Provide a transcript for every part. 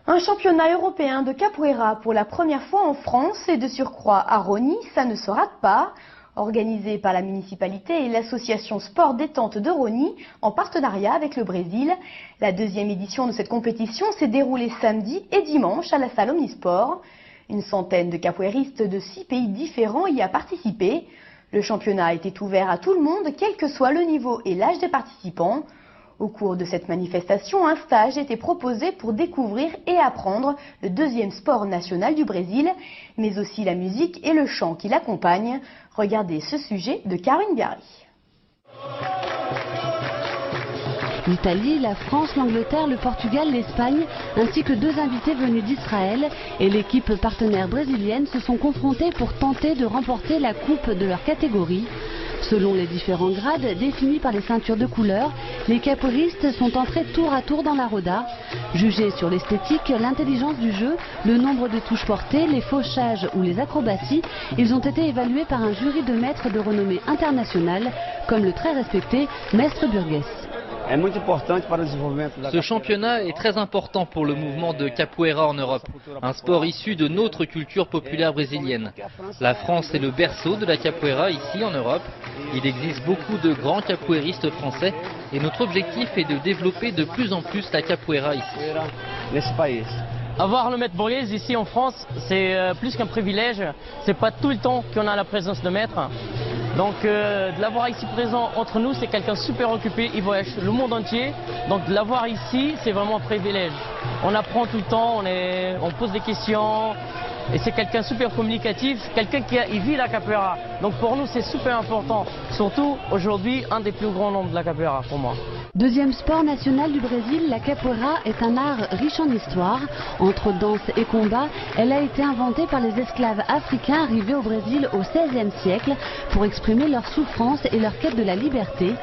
Un championnat européen de capoeira pour la première fois en France et de surcroît à Rosny, ça ne se rate pas. Organisé par la municipalité et l'association Sport Détente de Rosny en partenariat avec le Brésil. La deuxième édition de cette compétition s'est déroulée samedi et dimanche à la salle Omnisport. Une centaine de capoeiristes de 6 pays différents y a participé. Le championnat était ouvert à tout le monde, quel que soit le niveau et l'âge des participants. Au cours de cette manifestation, un stage était proposé pour découvrir et apprendre le deuxième sport national du Brésil, mais aussi la musique et le chant qui l'accompagnent. Regardez ce sujet de Karine Biarri. L'Italie, la France, l'Angleterre, le Portugal, l'Espagne, ainsi que 2 invités venus d'Israël et l'équipe partenaire brésilienne se sont confrontés pour tenter de remporter la coupe de leur catégorie. Selon les différents grades définis par les ceintures de couleur, les capoeiristes sont entrés tour à tour dans la roda. Jugés sur l'esthétique, l'intelligence du jeu, le nombre de touches portées, les fauchages ou les acrobaties, ils ont été évalués par un jury de maîtres de renommée internationale, comme le très respecté Mestre Burgess. Ce championnat est très important pour le mouvement de capoeira en Europe, un sport issu de notre culture populaire brésilienne. La France est le berceau de la capoeira ici en Europe. Il existe beaucoup de grands capoeiristes français et notre objectif est de développer de plus en plus la capoeira ici. Avoir le maître Burgess ici en France, c'est plus qu'un privilège. C'est pas tout le temps qu'on a la présence de maître. Donc de l'avoir ici présent entre nous, c'est quelqu'un super occupé, il voyage le monde entier. Donc de l'avoir ici, c'est vraiment un privilège. On apprend tout le temps, on pose des questions. Et c'est quelqu'un super communicatif, quelqu'un qui vit la capoeira. Donc pour nous, c'est super important. Surtout aujourd'hui, un des plus grands nombres de la capoeira pour moi. Deuxième sport national du Brésil, la capoeira est un art riche en histoire. Entre danse et combat, elle a été inventée par les esclaves africains arrivés au Brésil au XVIe siècle pour exprimer leur souffrance et leur quête de la liberté.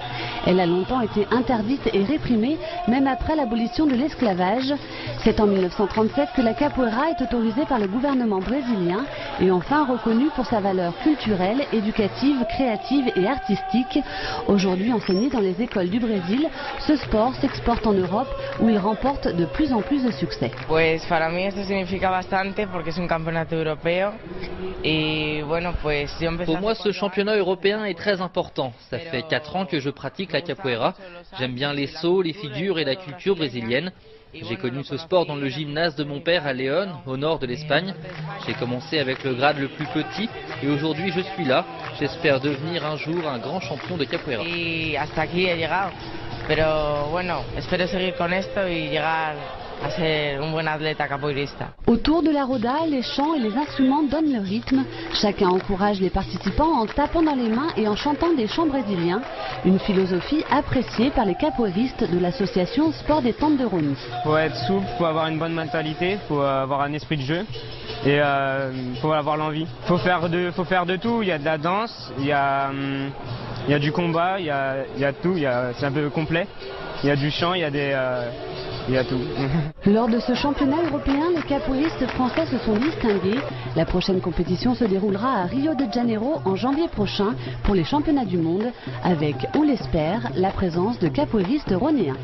Elle a longtemps été interdite et réprimée, même après l'abolition de l'esclavage. C'est en 1937 que la capoeira est autorisée par le gouvernement brésilien et enfin reconnue pour sa valeur culturelle, éducative, créative et artistique. Aujourd'hui enseigné dans les écoles du Brésil, ce sport s'exporte en Europe où il remporte de plus en plus de succès. Pues para mí esto significa bastante porque es un campeonato europeo y bueno pues yo empecé. Pour moi, ce championnat européen est très important. Ça fait 4 ans que je pratique la capoeira. J'aime bien les sauts, les figures et la culture brésilienne. J'ai connu ce sport dans le gymnase de mon père à León, au nord de l'Espagne. J'ai commencé avec le grade le plus petit et aujourd'hui je suis là. J'espère devenir un jour un grand champion de capoeira. Y hasta aquí he llegado. Pero bueno, espero seguir con esto y llegar a ser un buen atleta capoeirista. Autour de la roda, les chants et les instruments donnent le rythme. Chacun encourage les participants en tapant dans les mains et en chantant des chants brésiliens. Une philosophie appréciée par les capoeiristes de l'association Sport Détente de Rosny. Il faut être souple, il faut avoir une bonne mentalité, il faut avoir un esprit de jeu et il faut avoir l'envie. Il faut faire de tout, il y a de la danse, il y a du combat, il y a tout, c'est un peu complet. Il y a du chant, il y a tout. Lors de ce championnat européen, les capoeiristes français se sont distingués. La prochaine compétition se déroulera à Rio de Janeiro en janvier prochain pour les championnats du monde, avec, on l'espère, la présence de capoeiristes rhonéens.